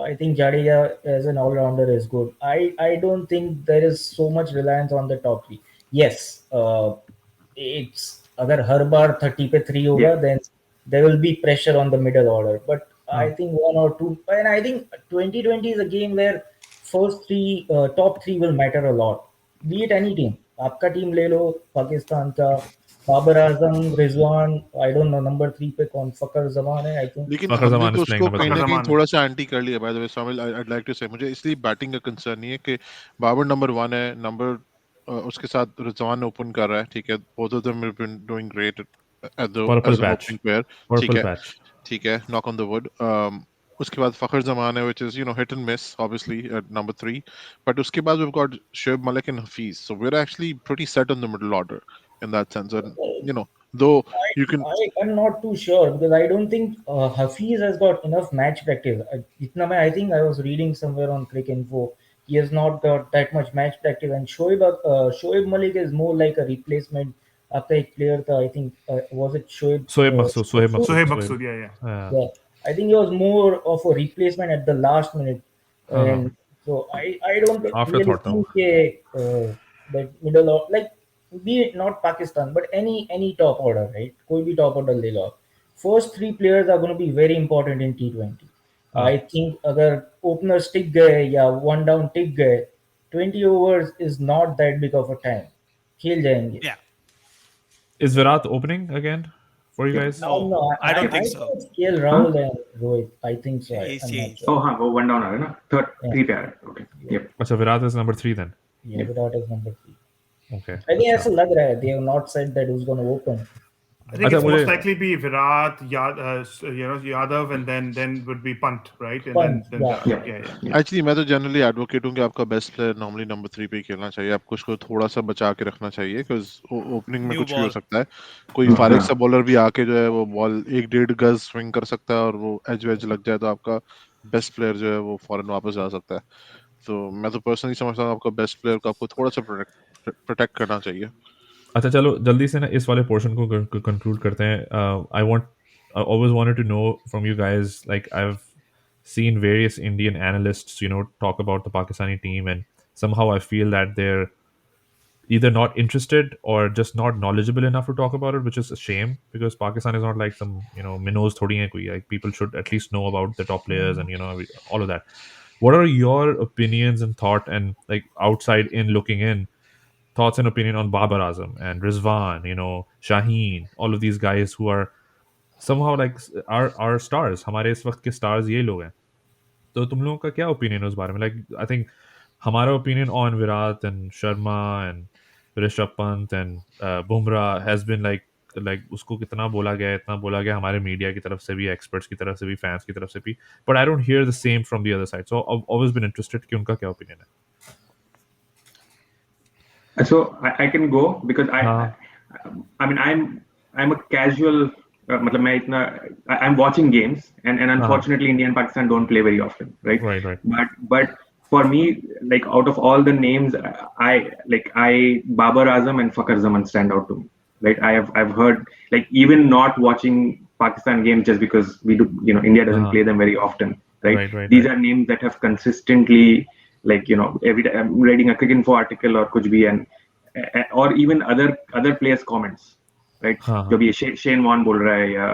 I think Jadeja as an all-rounder is good. I don't think there is so much reliance on the top 3. Yes, it's अगर हर बार 30 पे 3 होगा yeah then there will be pressure on the middle order. But I Hmm. think 1 or 2, and I think 2020 is a game where first 3 top 3 will matter a lot. Be it any team. आपका team ले लो पाकिस्तान का Babar Azam Rizwan I don't know number 3 पे कौन फकर जमान है I think लेकिन फखर हमने जमान तो is playing उसको number कहीं 3 ना कहीं Zaman. थोड़ा सा एंटी कर लिया बाय द वे सामिल I'd like to say मुझे इसलिए बैटिंग का कंसर्न नहीं है कि बाबर नंबर 1 है नंबर उसके साथ रिजवान ओपन कर रहा है ठीक है both of them have been doing great purple as an patch opening player purple patch ठीक है knock on the wood उसके बाद फखर जमान है which is hit and miss obviously at number 3 but उसके बाद we've got Shoaib Malik and Hafiz so we're actually pretty set on the middle order in that sense and though you can I'm not too sure because I don't think Hafiz has got enough match practice. I think I was reading somewhere on Crick Info. He has not got that much match practice, and Shoaib Malik is more like a replacement. आपका एक player था, I think was it Shoaib? Sohaib Masood Sohaib Maksud, yeah. Yeah. I think he was more of a replacement at the last minute, and so I don't really Afterthought, no? think that middle of like be it not Pakistan but any top order, right? कोई भी top order ले लो आप. First three players are going to be very important in T20. I think अगर openers टिक गए या one down टिक गए, 20 overs is not that big of a time. खेल जाएंगे. Yeah. Is Virat opening again for you guys? No, I don't think so. It's KL Rahul and Rohit. I think so. He's I'm not changed. sure. Oh, हाँ, वो one down आ गया ना, third, Yeah. 3 पे आ गया. Okay, yep. Acha, Virat is number 3 then. Yeah, Virat is number 3. Okay. I think ऐसा लग रहा है. They have not said that who's going to open. I think it's most likely be Virat, Yadav, and then would be Pant, right? And Pant, then yeah. Actually मैं तो generally advocate हूँ कि आपका best player normally number 3 पे ही खेलना चाहिए. आपको उसको थोड़ा सा बचा के रखना चाहिए बिकॉज ओपनिंग में New कुछ भी हो ball. सकता है. कोई फारिग सा बॉलर भी आके जो है वो बॉल 1-1.5 गज स्विंग कर सकता है और वो एज वेज लग जाए तो आपका बेस्ट प्लेयर जो है वो फॉरन वापस जा सकता है. तो मैं तो पर्सनली समझता हूँ आपका बेस्ट प्लेयर को आपको थोड़ा सा प्रोटेक्ट करना चाहिए. अच्छा चलो जल्दी से ना इस वाले पोर्शन को कंक्लूड करते हैं. I always wanted to know from you guys, like I've seen various Indian analysts, talk about the Pakistani team, and somehow I feel that they're either not interested or just not knowledgeable enough to talk about it, which is a shame because Pakistan is not like some, minnows thodi hai koi. Like people should at least know about the top players and, all of that. What are your opinions and thought and like outside in looking in, thoughts and opinion on Babar Azam and Rizwan, Shaheen, all of these guys who are somehow like our stars. हमारे इस वक्त के stars ये लोग हैं. तो तुम लोगों का क्या opinion है उस बारे में? Like I think हमारा opinion on Virat and Sharma and Rishabh Pant and Bumrah has been like उसको कितना बोला गया, इतना बोला गया हमारे मीडिया की तरफ से भी, एक्सपर्ट्स की तरफ से भी, फैंस की तरफ से भी. But I don't hear the same from the other side. So I've always been interested कि उनका क्या opinion है. So I can go because I mean I'm a casual. मतलब मैं इतना I'm watching games and unfortunately India and Pakistan don't play very often, right? Right. But for me, like out of all the names, I Babar Azam and Fakhar Zaman stand out to me. Right? I've heard like even not watching Pakistan games just because we do, India doesn't play them very often, right? These are names that have consistently, like every time I'm reading a Cricinfo article or kuch bhi or even other players' comments, right? जो भी Shane Warne बोल रहा है या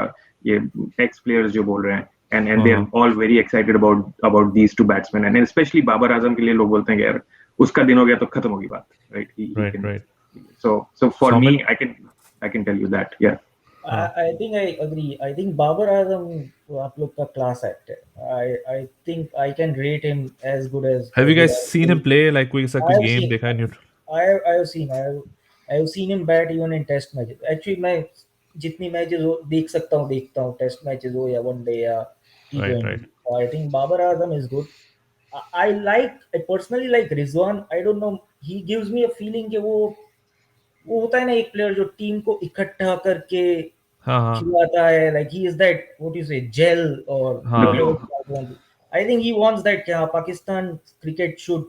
ये ex players जो बोल रहे हैं, and they're all very excited about these two batsmen, and especially Babar Azam के लिए लोग बोलते हैं कि यार उसका दिन हो गया तो खत्म होगी बात, right? Right. So for me, I can tell you that, yeah. I think I agree. I think Babar Azam आप लोग का class act है. I think I can rate him as good as. Have you guys seen him play? Like कोई सा कुछ game देखा है? I have seen him bat even in test matches. Actually मैं जितनी matches देख सकता हूँ देखता हूँ, test matches हो या one day या T20. Right. I think Babar Azam is good. I personally like Rizwan. I don't know. He gives me a feeling कि वो होता है ना एक प्लेयर जो टीम को इकट्ठा करके खिलाता है. Like he is that, what you say, gel or. I think he wants that. क्या Pakistan cricket should.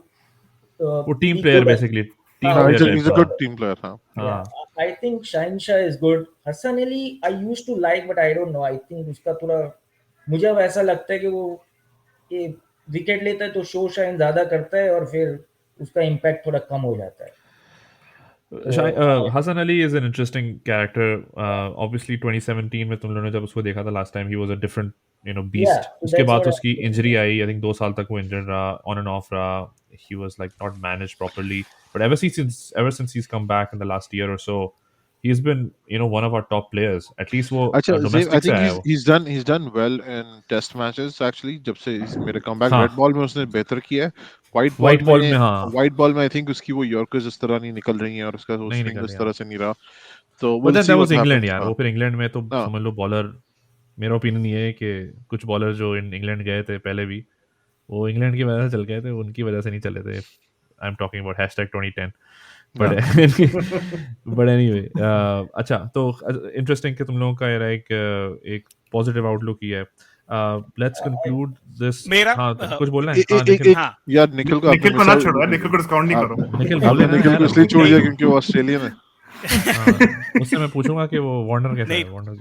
वो team player basically. He's a good team player. Yeah, I think Shaheen Shah is good. Hassan Ali I used to like, but I don't know. I think उसका थोड़ा मुझे अब ऐसा लगता है कि वो ये विकेट लेता है तो शो शाइन ज्यादा करता है और फिर उसका इम्पैक्ट थोड़ा कम हो जाता है. Hassan Ali is an interesting character. Obviously 2017 में तुम लोगों ने जब उसको देखा था last time, he was a different beast. उसके बाद उसकी इंजरी आई. I think 2 साल तक वो इंजर्ड रहा, on and off रहा. He was like not managed properly. But ever since he's come back in the last year or so, he's been one of our top players. At least वो domestic I think he's done well in test matches actually. जब से मेरे comeback red ball में उसने बेहतर किया है. White ball में I think उसकी वो Yorkers इस तरह नहीं निकल रही हैं और उसका swing इस तरह से नहीं रहा. तो that was England यार. वो फिर England में तो समझ लो बॉलर, मेरा ओपिनियन ये है कि कुछ बॉलर जो इंग्लैंड गए थे पहले भी, वो इंग्लैंड की वजह से चल गए थे, उनकी वजह से नहीं चले थे. I am talking about #2010. But anyway, अच्छा तो इंटरेस्टिंग कि तुम लोगों का यार एक पॉजिटिव आउटलुक ही है. Let's conclude this. कुछ बोलना है? यार निखिल को ना छोड़ो, निखिल को डिस्काउंट नहीं करो. निखिल को इसलिए छोड़ दिया क्योंकि वो ऑस्ट्रेलियन है. उससे मैं पूछूंगा कि वो वार्नर कैसा है. वार्नर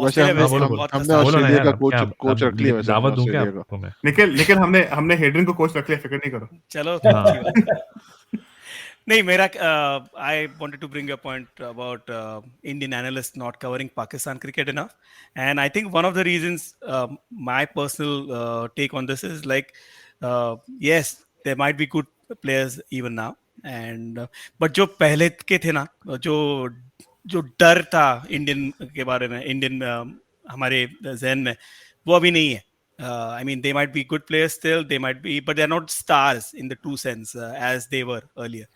वैसे ऑस्ट्रेलिया हमने वैसे बोलो बहुत हमने खस्ता है। बोलो ना ऑस्ट्रेलिया यार, का अब क्या कोच रख लिया वैसे दावत हमने दूं क्या ऑस्ट्रेलिया का। आपको मैं? निखिल हमने हेडरिन को कोच रख लिया, फिक्र नहीं करो। चलो हाँ। अच्छी बात है। नहीं, मेरा I wanted to bring a point about Indian analysts not covering Pakistan cricket enough, and I think one of the reasons, my personal take on this is like, yes, there might be good players even now, and but जो पहले के थे ना, जो जो डर था Indian के बारे में, इंडियन हमारे जहन में, वो अभी नहीं है. I mean, they might be good players still. They might be, but they're not stars in the true sense as they were earlier.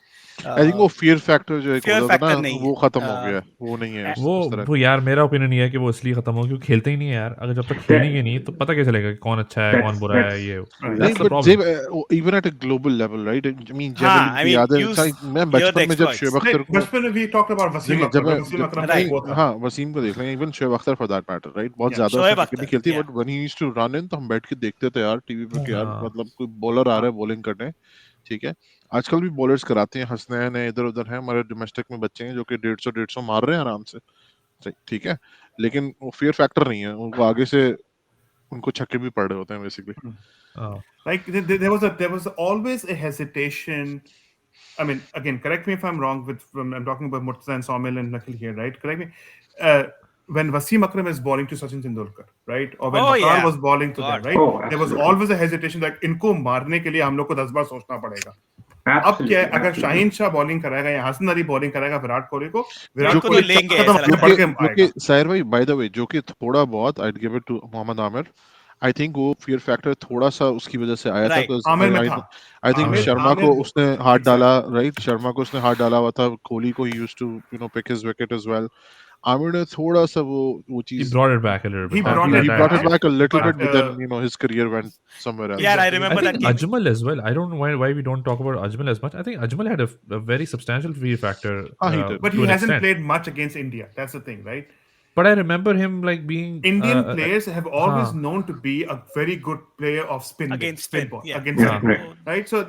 I think वो फियर फैक्टर जो एक Fear होता था ना, factor नहीं वो है. खत्म हो गया है, वो नहीं है उस तरह वो यार मेरा ओपिनियन ये है कि वो इसलिए खत्म हो क्योंकि खेलते ही नहीं है यार. अगर जब तक खेलेंगे नहीं तो पता कैसे चलेगा कि कौन अच्छा है, कौन बुरा है. ये नहीं. that's the but problem. Even at a global level, right, I mean हाँ, I जनरली mean, याद है you मैं hear the बचपन में जब exploits. शोएब अख्तर को बचपन में we talked about वसीम देखिए, अकरम. जब वसीम अकरम का Right. एक वो था. हाँ, वसीम को देख लेंगे, even Shoaib Akhtar for that matter, right, बहुत Yeah. ज्यादा शोएब उसने क्रिकेट नहीं अख्तर, खेलती, yeah. But when he used to run in तो हम बैठ के देखते थे यार टीवी पे कि यार हाँ. मतलब कोई बॉलर आ रहा है बॉलिंग करने. ठीक है, आजकल भी बॉलर्स कराते हैं, हसनैन है, इधर उधर है, हमारे डोमेस्टिक में बच्चे हैं जो कि 150 मार रहे हैं आराम से. ठीक है, लेकिन वो फियर फैक्टर नहीं है, उनको आगे से उनको छक्के भी पड़ रहे होते हैं बेसिकली. हाँ. Like there was always a hesitation. I mean, again, correct me if I'm wrong. I'm talking about Murtaza and Somil and Nakil here, right? Correct me. When Wasim Akram is bowling to Sachin Tendulkar, right, or when Oh, Waqar yeah. was bowling to them, God. right, Oh, there was absolutely. always a hesitation that इनको मारने के लिए हम लोग को 10 बार सोचना पड़ेगा. अब Absolutely, क्या है, अगर absolutely. शाहीन शाह बॉलिंग कराएगा या हसन अली बॉलिंग कराएगा विराट कोहली को, जो विराट को कोहली तो लेंगे, खत्म ऐसा लगता बढ़ है. के जो आएगा. कि साहिर भाई, बाय द वे, जो कि थोड़ा बहुत I give it to Mohammad Amir, I think वो फियर फैक्टर थोड़ा सा उसकी वजह से आया था, Right. बिकॉज आमिर में था. आई थिंक आमिर- शर्मा को आमिर- उसने हाथ डाला, Exactly. राइट, शर्मा को उसने हाथ डाला हुआ था, कोहली को he used to pick his wicket as well. Amir ने थोड़ा सा वो He चीज brought it back a little bit. He brought he it brought it back, back a little but, bit, but then his career went somewhere else. Yeah, I Exactly. remember I that think game. Ajmal as well. I don't know why we don't talk about Ajmal as much. I think Ajmal had a very substantial fear factor. He did. But to he an hasn't extent. played much against India. That's the thing, right? But I remember him like being Indian players have always हाँ. known to be a very good player of spin Against spin spin, ball, yeah. against Yeah, spin, right. right? So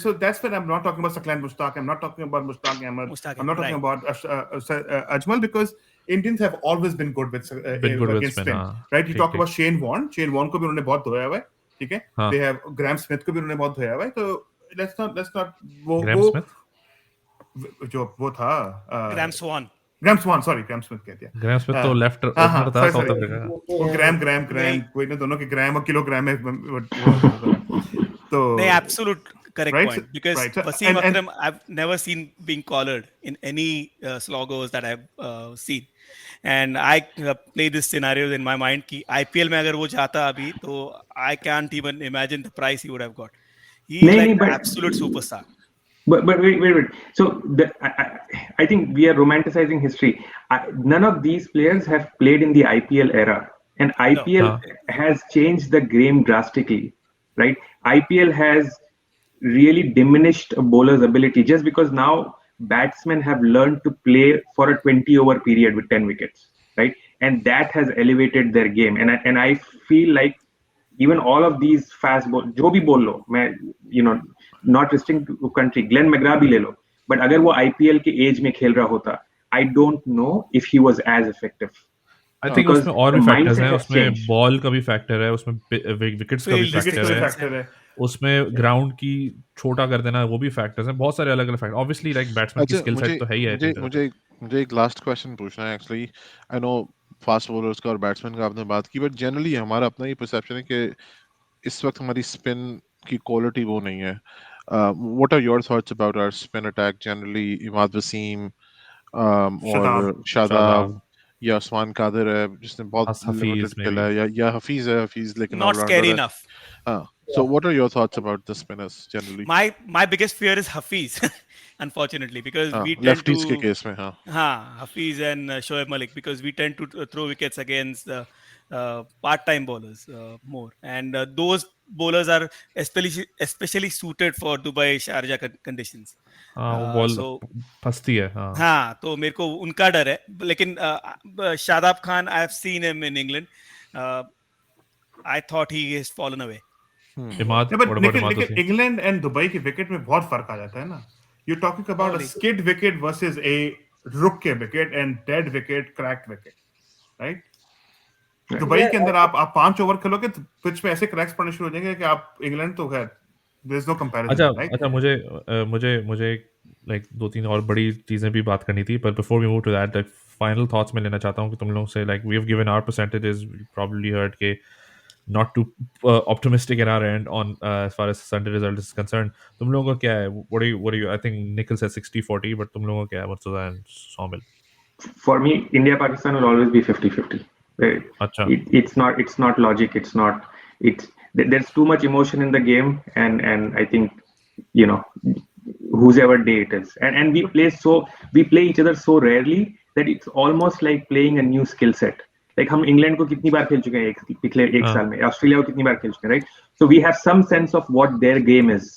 so that's when I'm not talking about Saklan Mushtaq. I'm not talking about Mushtaq Ahmed. Mushtaq I'm not talking Ahmed, about Ajmal, because Indians have always been good with Been good with against spin, spin, हाँ. right? You ठीक, talk ठीक. about Shane Warne. Shane Warne को भी उन्होंने बहुत धोया हुआ है, ठीक है? हाँ. They have Graham Smith को भी उन्होंने बहुत धोया हुआ है. तो let's not Graham वो Smith. जो वो था Graham Swan. Graham Swan, sorry, Graham Smith कहते हैं. Graham Smith तो left हाँ, opener था sorry, South sorry. Africa का. वो ग्राम नहीं. कोई ना, दोनों के ग्राम और किलोग्राम में तो No, absolute correct Right, point. so- Because right, so- Wasim and- Akram, I've never seen being collared in any slogos that I've seen. And I play this scenario in my mind कि IPL में अगर वो जाता अभी तो I can't even imagine the price he would have got. He's नहीं, like नहीं, an but- absolute superstar. But wait. So I think we are romanticizing history. None of these players have played in the IPL era, and IPL has changed the game drastically, right? IPL has really diminished a bowler's ability just because now batsmen have learned to play for a 20-over period with 10 wickets, right? And that has elevated their game. And I feel like even all of these fast ball, जो भी बोल लो, मैं not restricting to country, Glenn McGrath भी ले लो, but अगर वो IPL के as में खेल रहा होता, I don't know if he was as effective. I think Because उसमें और भी the फैक्टर्स mindset हैं. has उसमें changed. बॉल का भी फैक्टर है, उसमें विकेट्स का भी Field विकेट फैक्टर का है, फैक्टर है. उसमें ग्राउंड की छोटा कर देना, वो भी फैक्टर्स हैं. बहुत सारे अलग अलग फैक्टर. ऑब्वियसली लाइक बैट्समैन की अच्छा, स्किल सेट तो है ही है. मुझे एक लास्ट क्वेश्चन पूछना है actually. I know fast bowlers का और बैट्समैन का आपने बात की, बट जनरली हमारा अपना ही परसेप्शन है कि इस वक्त हमारी स्पिन की क्वालिटी वो नहीं है. What are your thoughts about our spin attack generally? Imad Wasim और शादाब या उस्मान कादिर है जिसने बहुत लिमिटेड खेला है, या हफीज है, लेकिन not scary enough. So what are your thoughts about the spinners generally? My biggest fear is Hafiz, unfortunately, because we tend lefties to के केस में Hafiz and Shoaib Malik, because we tend to throw wickets against part-time bowlers more, and those bowlers are especially suited for Dubai Sharjah conditions. Ball फंसती है. हाँ, तो मेरे को उनका डर है. लेकिन Shadab Khan, I have seen him in England. I thought he has fallen away. Imad, लेकिन इंग्लैंड एंड दुबई के विकेट में बहुत फर्क आ जाता है ना. You talking about a skid wicket versus A रुक के wicket and dead wicket, cracked wicket, right? Dubai Yeah, के अंदर आप 5 ओवर खेलोगे तो पिच में ऐसे क्रैक्स पड़ने शुरू हो जाएंगे कि आप इंग्लैंड तो खैर देयर इज नो कंपैरिजन, अच्छा राइट? अच्छा मुझे लाइक 2-3 और बड़ी चीज़ें भी बात करनी थी, पर before we move to that, like final thoughts मैं लेना चाहता हूँ कि तुम लोगों से, like we have given our percentages, probably heard के not too optimistic in our end on as far as Sunday result is concerned. तुम लोगों का क्या है? What do you I think Nikhil said 60-40, but तुम लोगों का क्या है? Murtaza and Somil. For me, India Pakistan will always be 50-50. अच्छा It's not logic. There's too much emotion in the game, and I think, you know, whosever day it is, and we play each other so rarely that it's almost like playing a new skill set. Like हम England को कितनी बार खेल चुके हैं पिछले एक हाँ साल में, ऑस्ट्रेलिया को कितनी बार खेल चुके हैं, right? So we have some sense of what their game is.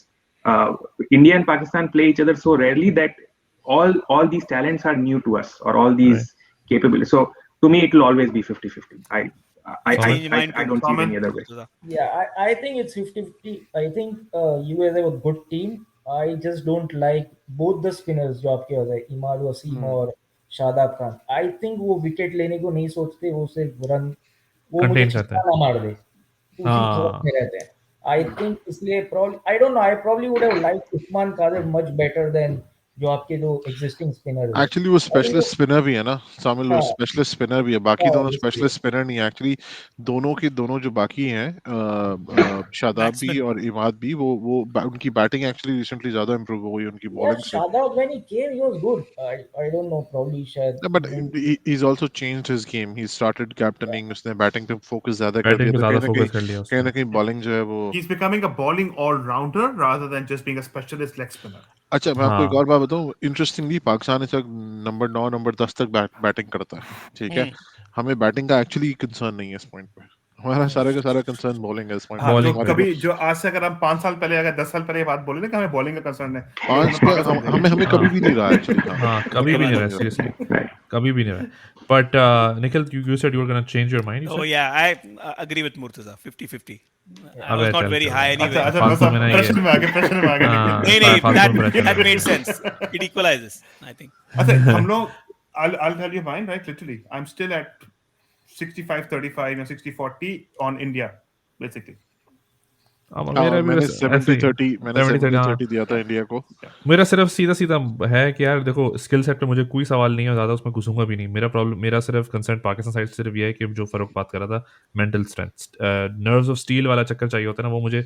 India and Pakistan play each other so rarely that all these talents are new to us, or all these capabilities. So to me, it will always be 50-50. Change mind I don't see it any other way. Murtaza. Yeah, I think it's 50-50. I think USA have a good team. I just don't like both the spinners जो आपके होते हैं, इमाद वसीम और Shadab Khan. I think वो wicket लेने को नहीं सोचते, वो सिर्फ रन, वो मुझे Contain करते छक्का हैं. ना मार दे, उसी थॉट हाँ में रहते हैं. I think इसलिए probably, I don't know, I probably would have liked Usman Khader much better than जो आपके जो existing spinners है. एक्चुअली वो स्पेशलिस्ट स्पिनर भी है ना शामिल, वो हाँ स्पेशलिस्ट स्पिनर भी है, बाकी हाँ दोनों इसलिए. स्पेशलिस्ट स्पिनर नहीं है एक्चुअली। दोनों के दोनों जो बाकी हैं शादाब भी Batsman. और इमाद भी, वो उनकी बैटिंग एक्चुअली रिसेंटली ज्यादा इंप्रूव हो गई उनकी Yeah, बॉलिंग से। Shadab when he came, he was good. I don't know, probably शायद but he's also changed his game, he started captaining, उसने बैटिंग पे फोकस ज्यादा कर बैटिंग दिया पे था, ज्यादा कहीं ना फोकस कर लिया कहीं उसने. ना कहीं बॉलिंग जो है वो। He's becoming a bowling all-rounder rather than just being a specialist leg spinner. अच्छा मैं आपको एक हाँ और बात बताऊं, इंटरेस्टिंगली पाकिस्तान इस वक्त नंबर 9 नंबर 10 तक बैटिंग करता है, ठीक है। हमें बैटिंग का एक्चुअली कंसर्न नहीं है इस पॉइंट पे, हमारा सारा का सारा कंसर्न बॉलिंग है इस पॉइंट हाँ, पे। Bowling तो पे. कभी जो आज से अगर हम 5 साल पहले, अगर 10 साल पहले ये बात बोले ना कि हमें बॉलिंग का कंसर्न है, लोग पांच हमें क्या पागल समझेंगे. हमें कभी हाँ भी नहीं रहा एक्चुअली। हाँ हाँ हमें कभी भी कभी नहीं रहा, नहीं रहा। seriously Right. कभी भी नहीं रहा. But Nikhil, you said you were gonna change your mind, you Oh said? yeah, I agree with Murtaza. 50-50. I was अबे not चल very चल high यार, अच्छा anyway. अच्छा, फालतू में ना ये. प्रश्न में आ गए हाँ निखिल. नहीं, फालतू that में pressure that में. made sense. It equalizes, I think. अच्छा हम लोग, I'll tell you mine, right? Literally, I'm still at 65-35 or 60-40 on India, basically. अब मेरा भी मैंने बस ऐसे ही 70-30 मैंने 70-30. हाँ 70-30 दिया था इंडिया को। मेरा सिर्फ सीधा सीधा है कि यार देखो, स्किल सेट पे मुझे कोई सवाल नहीं है, ज़्यादा उसमें घुसूंगा भी नहीं. मेरा सिर्फ कंसर्न पाकिस्तान साइड से सिर्फ ये है कि जो फर्क बात कर रहा था, mental strength, nerves of steel वाला चक्कर चाहिए होता है ना, वो मुझे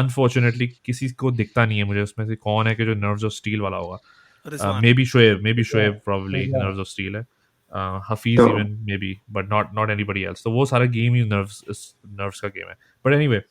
अनफॉर्चुनेटली किसी को दिखता नहीं है मुझे उसमें से कौन है कि जो नर्व्स ऑफ स्टील वाला होगा. Rizwan. May be Shoaib probably Yeah. nerves of steel है. Hafiz So- even maybe, but not anybody else. तो वो सारा गेम ही nerves का गेम है. But anyway,